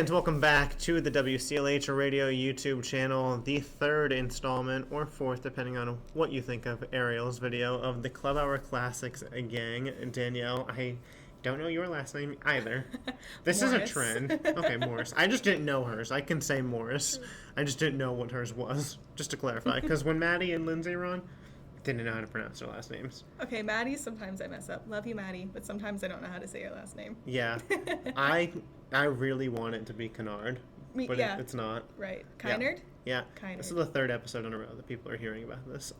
And welcome back to the WCLH radio YouTube channel, the third installment, or fourth, depending on what you think of Ariel's video, of the Club Hour Classics gang. Danielle, I don't know your last name either. This is a trend. Okay, Morris. I just didn't know hers. I can say Morris. I just didn't know what hers was, just to clarify. Because when Maddie and Lindsay were on, didn't know how to pronounce their last names. Okay, Maddie, sometimes I mess up. Love you, Maddie, but sometimes I don't know how to say your last name. Yeah. I really want it to be Kennard, but yeah. it's not. Right. Kynard? Yeah. Kynard. This is the third episode in a row that people are hearing about this.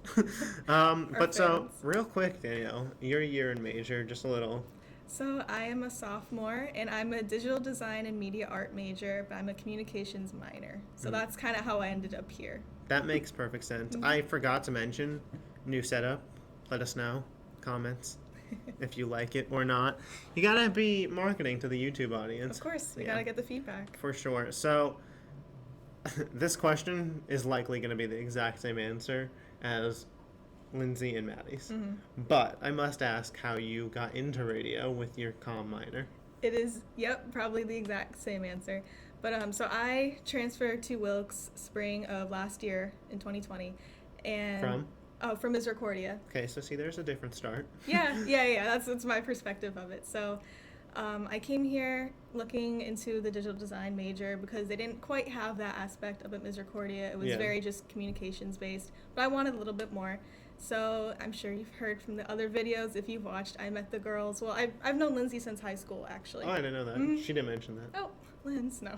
But so, real quick, Danielle, your year in major, just a little. So I am a sophomore, and I'm a digital design and media art major, but I'm a communications minor. So that's kind of how I ended up here. That makes perfect sense. I forgot to mention, new setup. Let us know. Comments. If you like it or not. You gotta be marketing to the YouTube audience. Of course, we gotta get the feedback. For sure. So, this question is likely gonna be the exact same answer as Lindsay and Maddie's. But I must ask how you got into radio with your comm minor. It is, probably the exact same answer. But so I transferred to Wilkes spring of last year in 2020. And From? Oh, from Misericordia. Okay, so see, there's a different start. Yeah. That's my perspective of it. So I came here looking into the digital design major because they didn't quite have that aspect of it, Misericordia. It was very just communications based, but I wanted a little bit more. So I'm sure you've heard from the other videos. If you've watched I Met the Girls, well, I've known Lindsay since high school, actually. Oh, I didn't know that. She didn't mention that. Oh, Linz, no.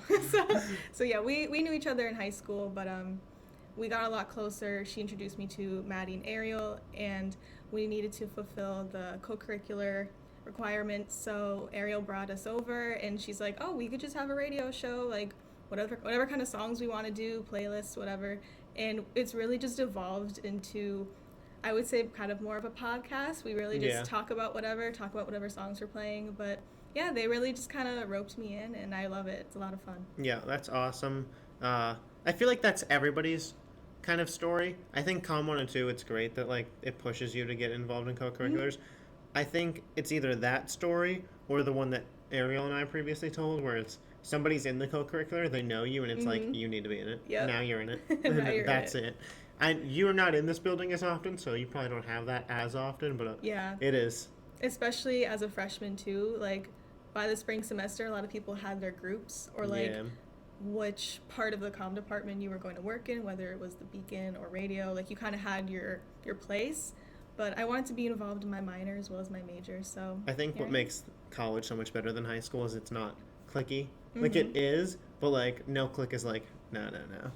so yeah, we knew each other in high school, but we got a lot closer. She introduced me to Maddie and Ariel, and we needed to fulfill the co-curricular requirements. So Ariel brought us over, and she's like, oh, we could just have a radio show, like whatever kind of songs we want to do, playlists, whatever. And it's really just evolved into, I would say, kind of more of a podcast. We really just talk about whatever songs we're playing. But yeah, they really just kind of roped me in, and I love it. It's a lot of fun. Yeah, that's awesome. I feel like that's everybody's kind of story. I think Com 1 and 2, it's great that like it pushes you to get involved in co-curriculars. I think it's either that story or the one that Ariel and I previously told, where it's somebody's in the co-curricular, they know you, and it's like, you need to be in it. Yep. Now you're in it. That's it. And you're not in this building as often, so you probably don't have that as often, but it is. Especially as a freshman too, like by the spring semester, a lot of people had their groups or like which part of the comm department you were going to work in, whether it was the Beacon or radio, like you kind of had your place. But I wanted to be involved in my minor as well as my major, so I think what makes college so much better than high school is it's not cliquey. Like it is, but like no clique is like no.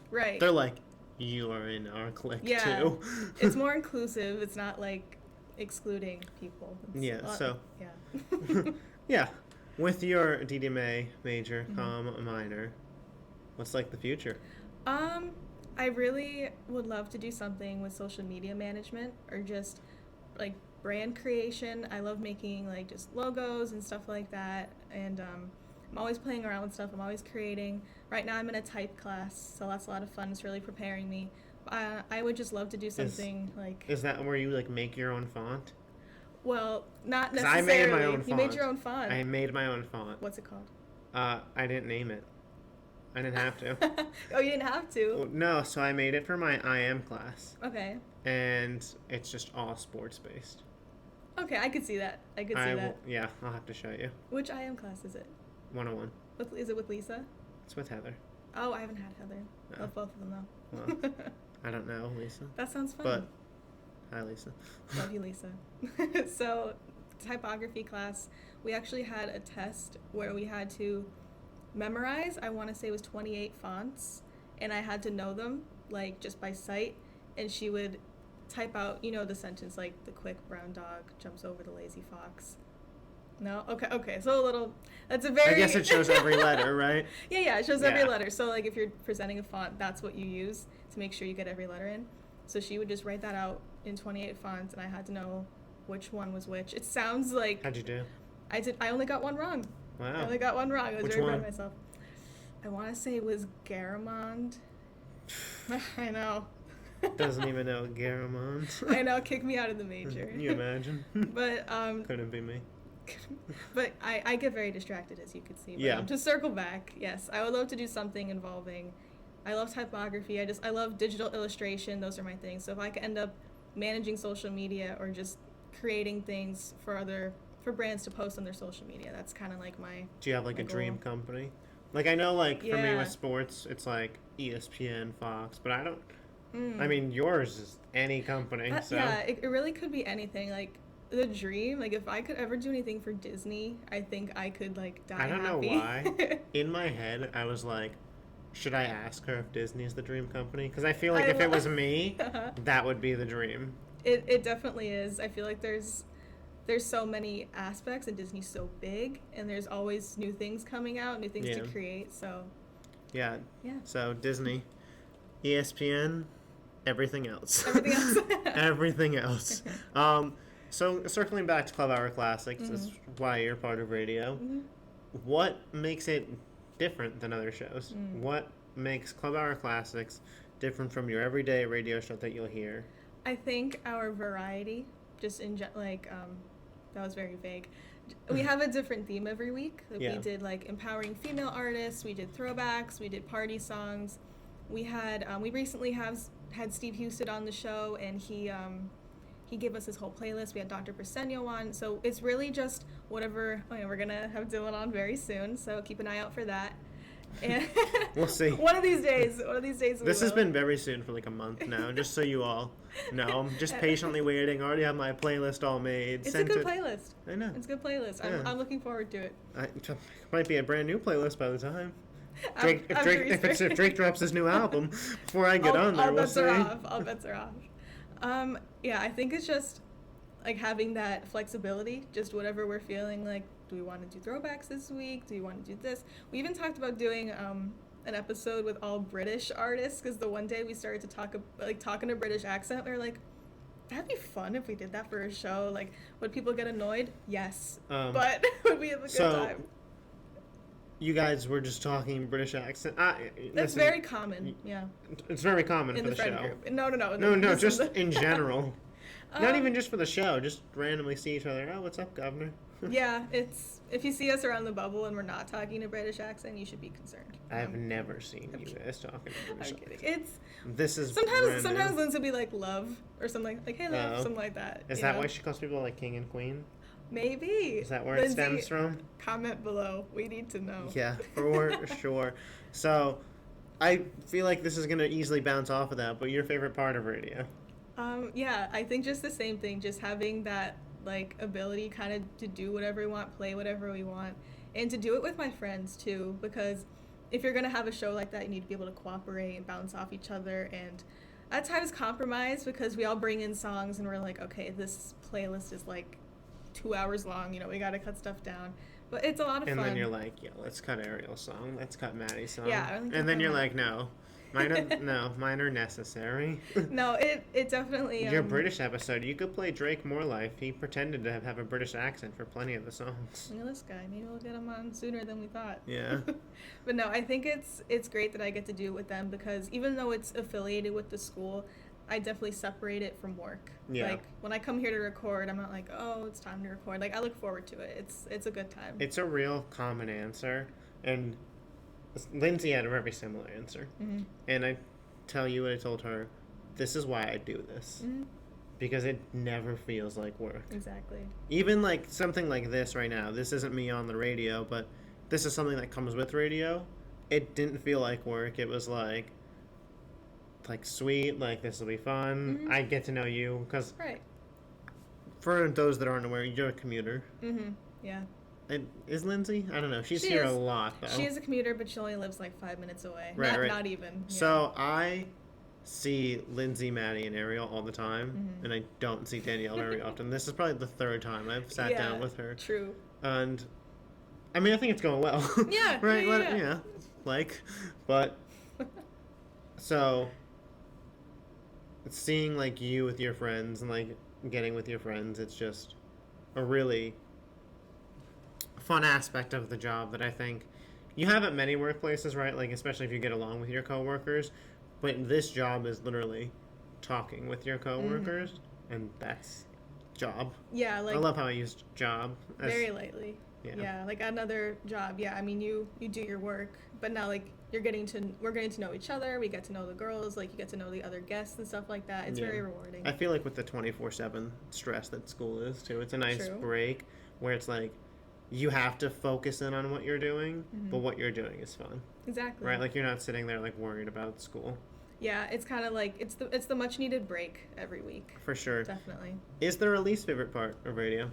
Right. They're like, you are in our clique too. It's more inclusive. It's not like excluding people. Yeah. With your DDMA major, comm minor, what's like the future? I really would love to do something with social media management or just like brand creation. I love making like just logos and stuff like that. And I'm always playing around with stuff. I'm always creating. Right now I'm in a type class, so that's a lot of fun. It's really preparing me. I would just love to do something like... Is that where you like make your own font? Well, not necessarily. I made my own font. You made your own font. I made my own font. What's it called? I didn't name it. I didn't have to. Oh, you didn't have to? Well, no, so I made it for my IM class. Okay. And it's just all sports-based. Okay, I could see that. Yeah, I'll have to show you. Which IM class is it? 101. Is it with Lisa? It's with Heather. Oh, I haven't had Heather. No. Love both of them, though. Well, I don't know, Lisa. That sounds fun. But, hi, Lisa. Love you, Lisa. So, typography class, we actually had a test where we had to memorize, I want to say it was 28 fonts, and I had to know them, like, just by sight, and she would type out, the sentence, like, the quick brown dog jumps over the lazy fox. No? Okay, so a little, that's a very... I guess it shows every letter, right? Yeah, it shows every letter, so, like, if you're presenting a font, that's what you use to make sure you get every letter in. So she would just write that out in 28 fonts, and I had to know which one was which. It sounds like... How'd you do? I only got one wrong. Wow. I only got one wrong. I was Which very proud one? of myself. I want to say it was Garamond. I know. Doesn't even know Garamond. I know, kick me out of the major. You imagine? But couldn't be me. But I get very distracted, as you could see. But Yeah. to circle back, yes, I would love to do something involving. I love typography. I love digital illustration. Those are my things. So if I could end up managing social media or just creating things for brands to post on their social media, that's kind of like my. Do you have like my a dream goal. company? Like I know, like for me Yeah. with sports, it's like ESPN, Fox, but I don't. Mm. I mean, yours is any company. So Yeah, it really could be anything. Like the dream, like if I could ever do anything for Disney, I think I could like die I don't happy. know why. In my head, I was like, should I ask her if Disney's the dream company? Because I feel like if it was me, that would be the dream. It definitely is. I feel like there's so many aspects, and Disney's so big, and there's always new things coming out, new things Yeah. to create. So Yeah. yeah, So Disney, ESPN, everything else. everything else. Everything else. So circling back to Club Hour Classics, is why you're part of radio. Mhm. What makes it different than other shows? What makes Club Hour Classics different from your everyday radio show that you'll hear? I think our variety, just that was very vague. We have a different theme every week. Like, Yeah. We did like empowering female artists. We did throwbacks. We did party songs. We had we recently had Steve Houston on the show, and he gave us his whole playlist. We had Dr. Preseno on, so it's really just whatever. Oh yeah, we're gonna have Dylan on very soon, so keep an eye out for that. And We'll see. One of these days. This has been very soon for like a month now, just so you all know. I'm just patiently waiting. I already have my playlist all made. It's sent a good it. playlist. I know. It's a good playlist. Yeah. I'm looking forward to it. Might be a brand new playlist by the time. I'm sure If Drake drops his new album before I get on there, all we'll bets see. are off. All bets are off. Yeah, I think it's just like having that flexibility, just whatever we're feeling. Like, do we want to do throwbacks this week? Do we want to do this? We even talked about doing an episode with all British artists, because the one day we started to talk in a British accent. We were like, that'd be fun if we did that for a show. Like, would people get annoyed? Yes, but would we have a good time? You guys were just talking British accent. That's very common. Yeah, It's very common in for the the friend show. group. No, No, this is just in general. Not even Um, just for the show. Just randomly see each other. Oh, what's up, governor? Yeah, it's if you see us around the bubble and we're not talking a British accent, you should be concerned. I've never seen you guys talking British I'm kidding. accent. It's This is sometimes random. Lindsay will be like love or something like hey love, Oh. something like that. Is you that know? why she calls people like king and queen? Maybe. Is that where it Lindsay, stems from? Comment below. We need to know. Yeah, for sure. So, I feel like this is gonna easily bounce off of that. But your favorite part of radio? Yeah, I think just the same thing, just having that like ability kind of to do whatever we want, play whatever we want, and to do it with my friends too, because if you're gonna have a show like that, you need to be able to cooperate and bounce off each other, and at times compromise because we all bring in songs and we're like, okay, this playlist is like 2 hours long, you know, we gotta cut stuff down. But it's a lot of And fun. then you're like, yeah, let's cut Ariel's song. Let's cut Maddie's song. Yeah, I don't think and then that's you're gonna like, no, mine are necessary. No, it definitely Your British episode, you could play Drake More Life. He pretended to have a British accent for plenty of the songs. You know, this guy, maybe we'll get him on sooner than we thought. Yeah. But no, I think it's great that I get to do it with them, because even though it's affiliated with the school, I definitely separate it from work. Yeah. Like when I come here to record, I'm not like, oh, it's time to record. Like I look forward to it. It's a good time. It's a real common answer, and Lindsay had a very similar answer. Mhm. And I tell you what I told her, this is why I do this. Mhm. Because it never feels like work. Exactly. Even like something like this right now, this isn't me on the radio, but this is something that comes with radio. It didn't feel like work. It was like sweet, like this will be fun. Mhm. I get to know you, because Right. for those that aren't aware, you're a commuter. Mhm. Yeah. And is Lindsay? I don't know. She's She here is. a lot though. She is a commuter, but she only lives like 5 minutes away. Right, right. Not even. Yeah. So I see Lindsay, Maddie, and Ariel all the time, Mhm. and I don't see Danielle very often. This is probably the third time I've sat Yeah, down with her, True. and I mean I think it's going well. Yeah, right. yeah. But so seeing like you with your friends and like getting with your friends, it's just a really fun aspect of the job that I think you have at many workplaces, right? Like especially if you get along with your coworkers, but this job is literally talking with your coworkers, and that's job. Yeah, like I love how I used job. very lightly. Yeah. Yeah, like another job. Yeah, I mean you do your work, but now like we're getting to know each other. We get to know the girls. Like you get to know the other guests and stuff like that. It's very rewarding. I feel like with the 24/7 stress that school is too, it's a nice True. break where it's like you have to focus in on what you're doing, but what you're doing is fun. Exactly. Right? Like you're not sitting there like worried about school. Yeah, it's kind of like it's the much needed break every week. For sure. Definitely. Is there a least favorite part of radio?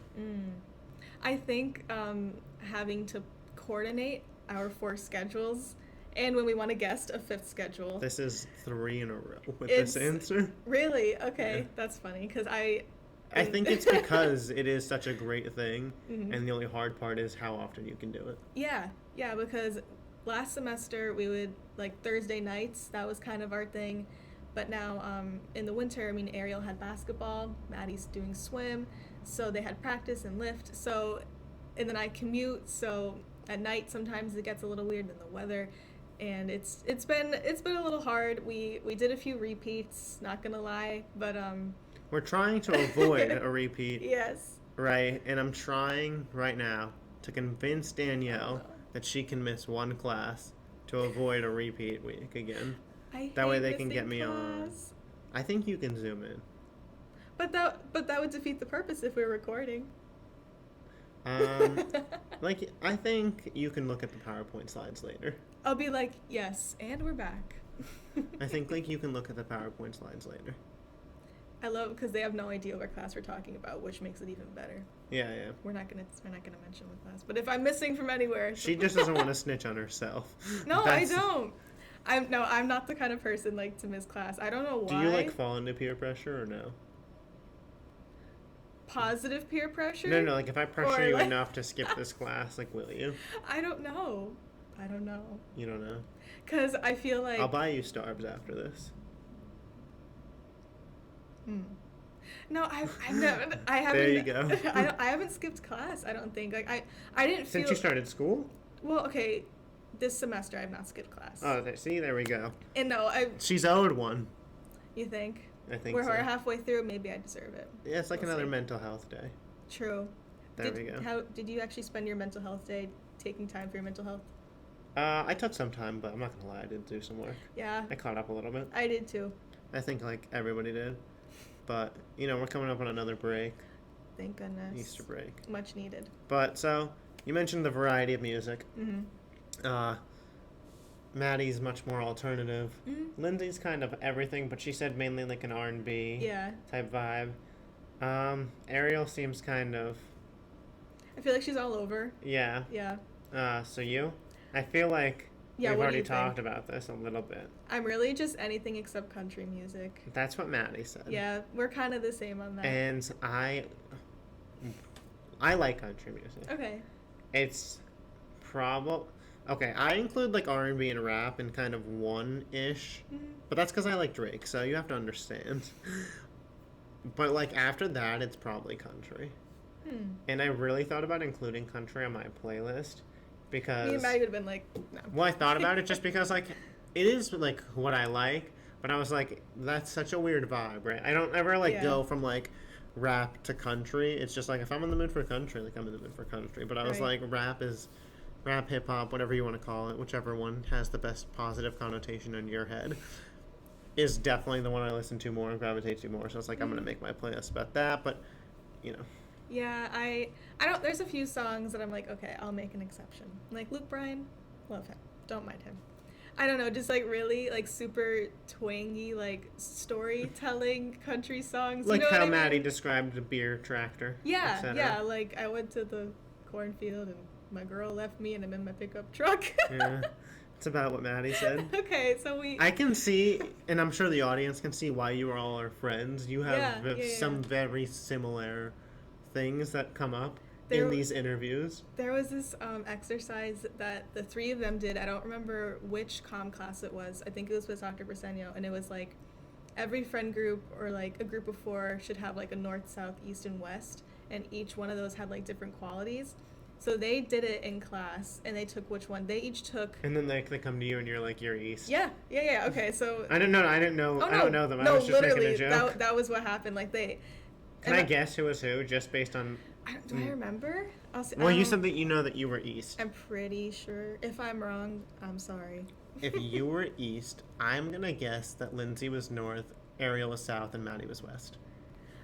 I think having to coordinate our 4 schedules, and when we want to guest, a 5th schedule. This is 3 in a row with It's- this answer. Really? Okay, Yeah. that's funny because I think it's because it is such a great thing, and the only hard part is how often you can do it. Yeah, because last semester we would like Thursday nights. That was kind of our thing, but now in the winter, I mean, Ariel had basketball, Maddie's doing swim, so they had practice and lift. So, and then I commute, so at night sometimes it gets a little weird in the weather, and it's been a little hard. We did a few repeats, not gonna lie, but We're trying to avoid a repeat, yes. right? And I'm trying right now to convince Danielle that she can miss one class to avoid a repeat week again. That way they can get me on. I think you can zoom in. But that would defeat the purpose if we're recording. Like, I think you can look at the PowerPoint slides later. I'll be like, yes, and we're back. I think, like, you can look at the PowerPoint slides later. I love because they have no idea what class we're talking about, which makes it even better. Yeah. We're not gonna mention what class, but if I'm missing from anywhere, She just doesn't want to snitch on herself. No, I don't. I'm not the kind of person like to miss class. I don't know why. Do you like fall into peer pressure or no? Positive peer pressure? No. Like if I pressure Or, you like- enough to skip this class, like will you? I don't know. You don't know. Cause I feel like I'll buy you Starbs after this. No, I've never. I haven't. There you go. I haven't skipped class. I don't think. Like I didn't feel. Since you started school? Well, okay, this semester I've not skipped class. Oh, see, there we go. And no, She's owed one. You think? I think We're so. halfway through. Maybe I deserve it. Yeah, it's like We'll another see. mental health day. True. There we go. How did you actually spend your mental health day? Taking time for your mental health? I took some time, but I'm not gonna lie, I did do some work. Yeah, I caught up a little bit. I did too. I think like everybody did. But, we're coming up on another break. Thank goodness. Easter break. Much needed. But, so, you mentioned the variety of music. Mm-hmm. Maddie's much more alternative. Mm-hmm. Lindsay's kind of everything, but she said mainly like an R&B Yeah. type vibe. Ariel seems kind of... I feel like she's all over. Yeah. Yeah. So you? I feel like Yeah, we've what do already you think? talked about this a little bit. I'm really just anything except country music. That's what Maddie said. Yeah, we're kind of the same on that. And I like country music. Okay. It's probably... Okay, I include like R&B and rap in kind of one-ish. Mm-hmm. But that's because I like Drake, so you have to understand. But like after that, it's probably country. And I really thought about including country on my playlist because... Me and Maggie would have been like, no. Well, I thought about it just because, like, it is, like, what I like, but I was like, that's such a weird vibe, right? I don't ever, like, Yeah. go from, like, rap to country. It's just, like, if I'm in the mood for country, like, I'm in the mood for country. But I was Right. like, rap, hip-hop, whatever you want to call it, whichever one has the best positive connotation in your head, is definitely the one I listen to more and gravitate to more. So it's like, I'm going to make my playlist about that, but, Yeah, I don't. There's a few songs that I'm like, okay, I'll make an exception. Like Luke Bryan, love him. Don't mind him. I don't know, just like really like super twangy, like storytelling country songs. like you know how what I Maddie mean? described the beer tractor. Yeah, etc. yeah. Like I went to the cornfield and my girl left me and I'm in my pickup truck. Yeah. It's about what Maddie said. Okay, so I can see, and I'm sure the audience can see why you all are friends. You have some very similar things that come up in these interviews. There was this exercise that the 3 of them did. I don't remember which comm class it was. I think it was with Dr. Briseño, and it was like every friend group or like a group of 4 should have like a north, south, east, and west, and each one of those had like different qualities. So they did it in class, and they took which one. They each took... And then they come to you and you're like, you're East. Yeah, okay, so... I didn't know. Oh, no, I don't know them. No, I was just making literally, a joke. that was what happened. Like, they... Can I guess who was who, just based on... Do I remember? Well, you said that you know that you were East. I'm pretty sure. If I'm wrong, I'm sorry. If you were East, I'm going to guess that Lindsay was North, Ariel was South, and Maddie was West.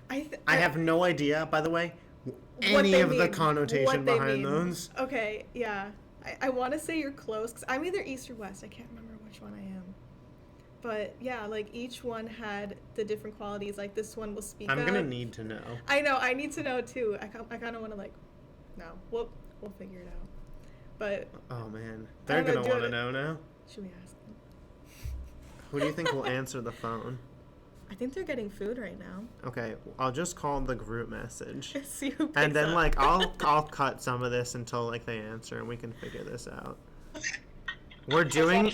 I have no idea, by the way, any of the connotation behind those. Okay, yeah. I want to say you're close, because I'm either East or West. I can't remember which one I am. But, yeah, like, each one had the different qualities. Like, this one will speak up. I'm going to need to know. I know. I need to know, too. I kind of want to, like, no. We'll figure it out. But... Oh, man. They're going to want to know now. Should we ask them? Who do you think will answer the phone? I think they're getting food right now. Okay, I'll just call the group message. See who picks and then, up. like, I'll cut some of this until, like, they answer, and we can figure this out.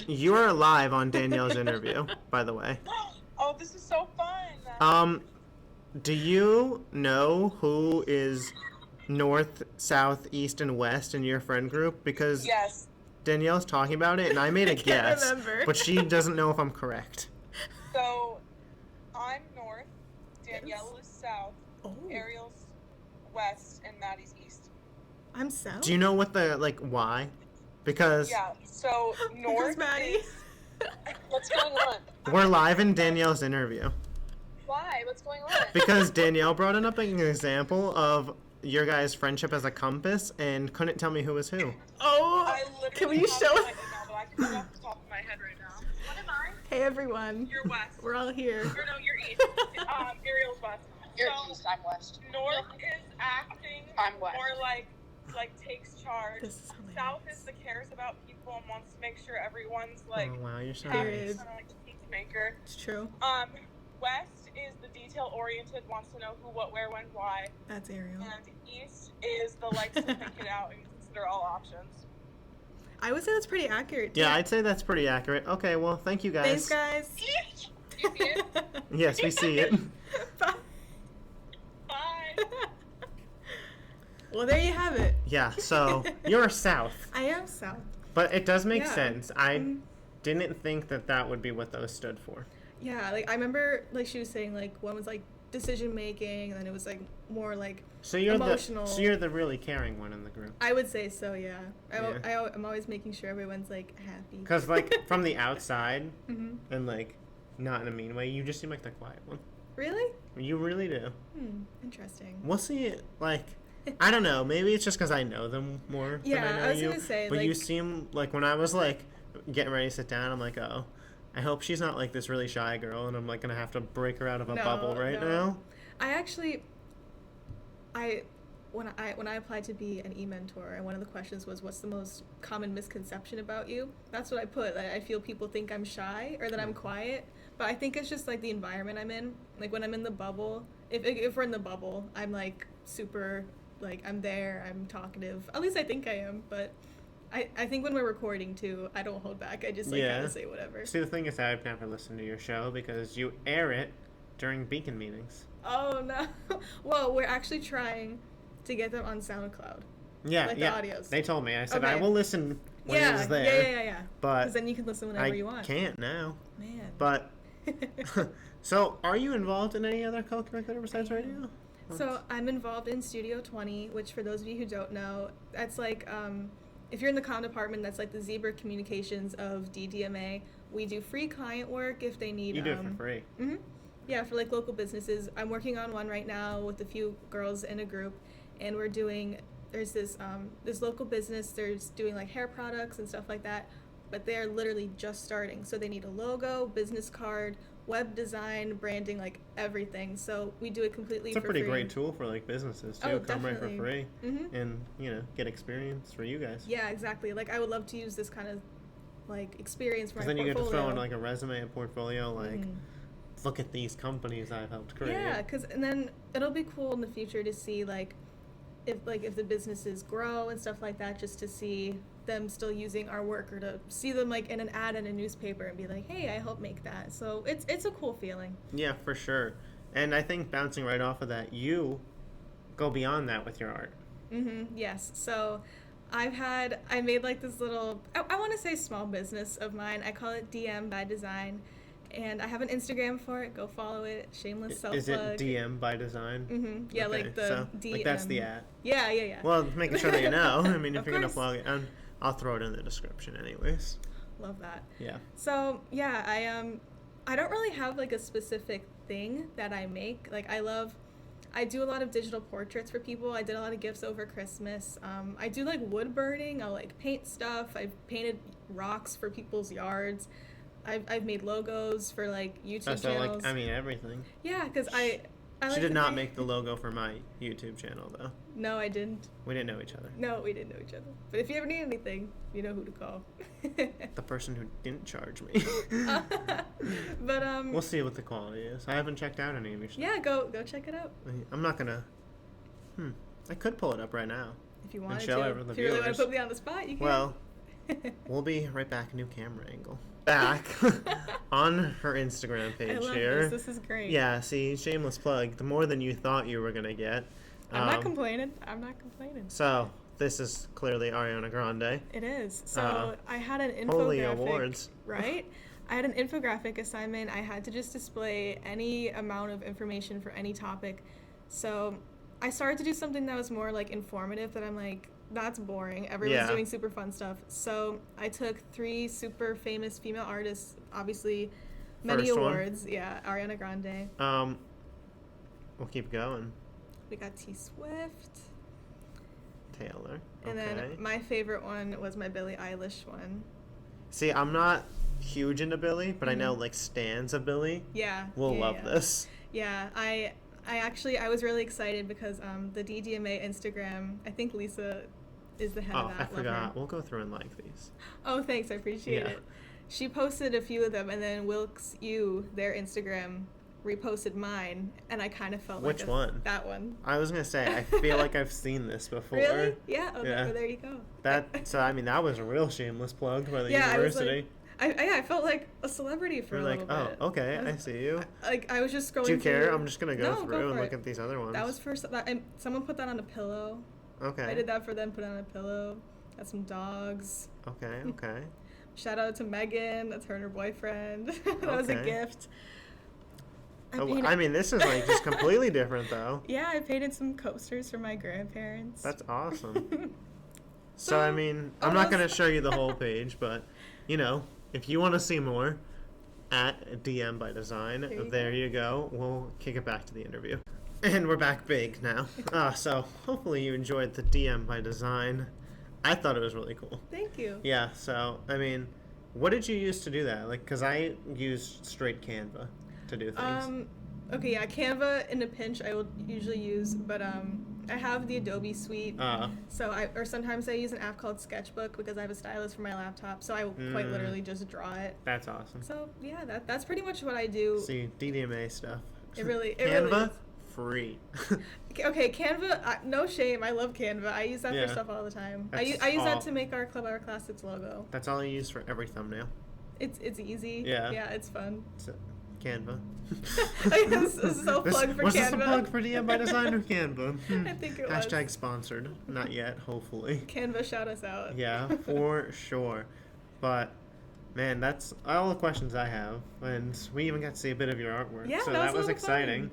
You are live on Danielle's interview, by the way. Oh, this is so fun. Do you know who is North, South, East, and West in your friend group? Because yes. Danielle's talking about it, and I made a guess, but she doesn't know if I'm correct. So, I'm North, Danielle is South, Ariel's West, and Maddie's East. I'm South? Do you know what the, like, why? Because... Yeah, so North Maddie. What's going on? We're live in Danielle's interview. Why? What's going on? Because Danielle brought up an example of your guys' friendship as a compass and couldn't tell me who was who. Oh, can we show it? I can tell off the top of my head right now. What am I? Hey, everyone. You're West. We're all here. No, you're East. Ariel's West. You're East, I'm West. North is acting I'm West. more like takes charge. South hilarious. is the cares about people and wants to make sure everyone's like Oh wow, you're so happy, nice. kind of like a peacemaker. It's true. West is the detail oriented, wants to know who, what, where, when, why. That's Ariel. And East is the likes to think it out and consider all options. I would say that's pretty accurate, too. Yeah, I'd say that's pretty accurate. Okay, well, thank you guys. Thanks, guys. You see it? Yes, we see it. Bye. Bye. Well, there you have it. Yeah, so you're South. I am South. But it does make Yeah. sense. I didn't think that would be what those stood for. Yeah, like, I remember, like, she was saying, like, one was, like, decision-making, and then it was, like, more, like, emotional. So you're the really caring one in the group. I would say so, yeah. I'm always making sure everyone's, like, happy. Because, like, from the outside, and, like, not in a mean way, you just seem like the quiet one. Really? You really do. Interesting. We'll see, like... I don't know. Maybe it's just because I know them more than I know I was you. gonna say, but like, you seem like when I was like getting ready to sit down, I'm like, oh, I hope she's not like this really shy girl, and I'm like gonna have to break her out of a bubble right now. I actually, when I applied to be an e-mentor, and one of the questions was, what's the most common misconception about you? That's what I put. I feel people think I'm shy or that I'm quiet, but I think it's just like the environment I'm in. Like when I'm in the bubble, if we're in the bubble, I'm like super. Like, I'm there, I'm talkative. At least I think I am, but I think when we're recording, too, I don't hold back. I just, like, kind of say whatever. See, the thing is, I've never listened to your show because you air it during Beacon meetings. Oh, no. Well, we're actually trying to get them on SoundCloud. Yeah, like the audios. They told me. I said, okay. I will listen when it's there. Yeah. But because then you can listen whenever you want. I can't now. Man. But, so, are you involved in any other co-curricular besides radio? So I'm involved in Studio 20, which for those of you who don't know, that's like, if you're in the comm department, that's like the Zebra Communications of DDMA. We do free client work if they need. You do it for free. Yeah, for like local businesses. I'm working on one right now with a few girls in a group, and we're doing. There's this local business. There's doing like hair products and stuff like that, but they're literally just starting. So they need a logo, business card, web design, branding, like everything. So we do it completely for free. It's a pretty great tool for like businesses too. Come right for free and get experience for you guys. Yeah, exactly. Like I would love to use this kind of like experience for my portfolio. Because then you get to throw in like a resume, a portfolio, like look at these companies I've helped create. Yeah, and then it'll be cool in the future to see like if the businesses grow and stuff like that, just to see them still using our work or to see them like in an ad in a newspaper and be like, hey, I helped make that. So it's a cool feeling. Yeah, for sure. And I think bouncing right off of that, you go beyond that with your art. Yes. So I made like this little, I want to say small business of mine. I call it DM by Design. And I have an Instagram for it. Go follow it. Shameless self-plug. Is it DM by design? Mm-hmm. Yeah, Okay, like the so, DM. like that's the at. Yeah. Well, making sure that you know. I mean, if Of you're gonna course. plug it, I'll throw it in the description anyways. Love that. Yeah. So yeah, I don't really have like a specific thing that I make. Like I do a lot of digital portraits for people. I did a lot of gifts over Christmas. I do like wood burning. I'll like paint stuff. I've painted rocks for people's yards. I've made logos for like YouTube So channels. like, I mean, everything. Yeah, because I She like did to not paint- make the logo for my YouTube channel though. No, I didn't. We didn't know each other. No, we didn't know each other. But if you ever need anything, you know who to call. The person who didn't charge me. But We'll see what the quality is. I haven't checked out any of your stuff. yeah, go check it out I'm not gonna. I could pull it up right now. if you wanted show to. everyone the If you really want viewers. to put me on the spot, you can. Well, we'll be right back. New camera angle. Back on her Instagram I page love here. this. This is great. Yeah, see, shameless plug. The more than you thought you were gonna get. I'm not complaining. I'm not complaining. So this is clearly Ariana Grande. It is. So I had an infographic. Holy awards. Right? I had an infographic assignment. I had to just display any amount of information for any topic. So I started to do something that was more like informative that I'm like, that's boring. Everyone's Yeah. doing super fun stuff. So I took 3 super famous female artists, obviously many First one. awards. Yeah, Ariana Grande. We'll keep going. We got T Swift. Taylor. And Okay. then my favorite one was my Billie Eilish one. See, I'm not huge into Billy, but I know Mhm. like stans of Billy Yeah. will yeah, love yeah. this. Yeah, I was really excited because the DDMA Instagram, I think Lisa is the head Oh, of that. I love her. forgot. We'll go through and like these. Oh, thanks, I appreciate Yeah. it. She posted a few of them, and then Wilkes U, their Instagram, reposted mine, and I kind of felt Which like one? That one. I was gonna say I feel like I've seen this before. Really? Yeah. Oh, Yeah. there you go. So I mean that was a real shameless plug by the Yeah, I was university. I felt like a celebrity for You're a like, little bit. oh, okay, I I was- see you. I was just scrolling. Do you care? through- I'm just gonna go No, through and for look it. at these other ones. That was first. And someone put that on a pillow. Okay. I did that for them. Put it on a pillow. Got some dogs. Okay. Okay. Shout out to Megan. That's her and her boyfriend. That was a Okay. gift. I mean, this is like just completely different though. Yeah, I painted some coasters for my grandparents. That's awesome. So I mean, I'm not almost- gonna show you the whole page, but you know, if you want to see more, at DM by Design, there you go. We'll kick it back to the interview, and we're back big now. So hopefully you enjoyed the DM by Design. I thought it was really cool. Thank you. Yeah. So I mean, what did you use to do that? Like, cause I use straight Canva to do things. Okay, yeah, Canva in a pinch I will usually use, but I have the Adobe suite. So sometimes I use an app called Sketchbook because I have a stylus for my laptop, so I will quite literally just draw it. That's awesome. So yeah, that's pretty much what I do. See, DDMA stuff. It really Canva, is. free. Okay, Canva, no shame. I love Canva. I use that Yeah. for stuff all the time. I That's use all- that to make our Club Hour Classics logo. That's all I use for every thumbnail. It's easy. Yeah. Yeah, it's fun. So, Canva. This is a plug for was Canva. this a plug for DM by Design or Canva? I think it was. Hashtag sponsored. Not yet, hopefully. Canva, shout us out. Yeah, for sure. But, man, that's all the questions I have. And we even got to see a bit of your artwork. Yeah, so that was that a was lot of exciting.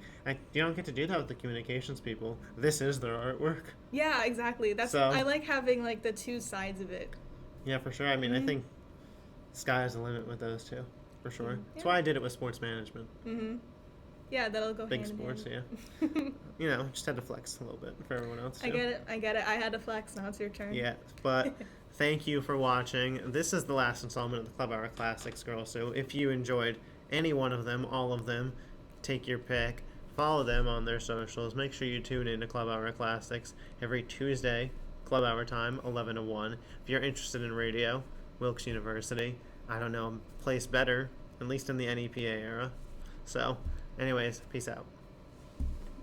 You don't get to do that with the communications people. This is their artwork. Yeah, exactly. That's So- I like having like the two sides of it. Yeah, for sure. I mean, I Mhm. think sky's the limit with those two. For sure. That's Yeah. why I did it with sports management. Mhm. Yeah, that'll go Big hand in sports, hand. yeah. You know, just had to flex a little bit for everyone else too. I get it. I had to flex. Now it's your turn. Yeah, but thank you for watching. This is the last installment of the Club Hour Classics, girls. So if you enjoyed any one of them, all of them, take your pick. Follow them on their socials. Make sure you tune in to Club Hour Classics every Tuesday, Club Hour time, 11 to 1. If you're interested in radio, Wilkes University, I don't know, place better, at least in the NEPA era. So, anyways, peace out.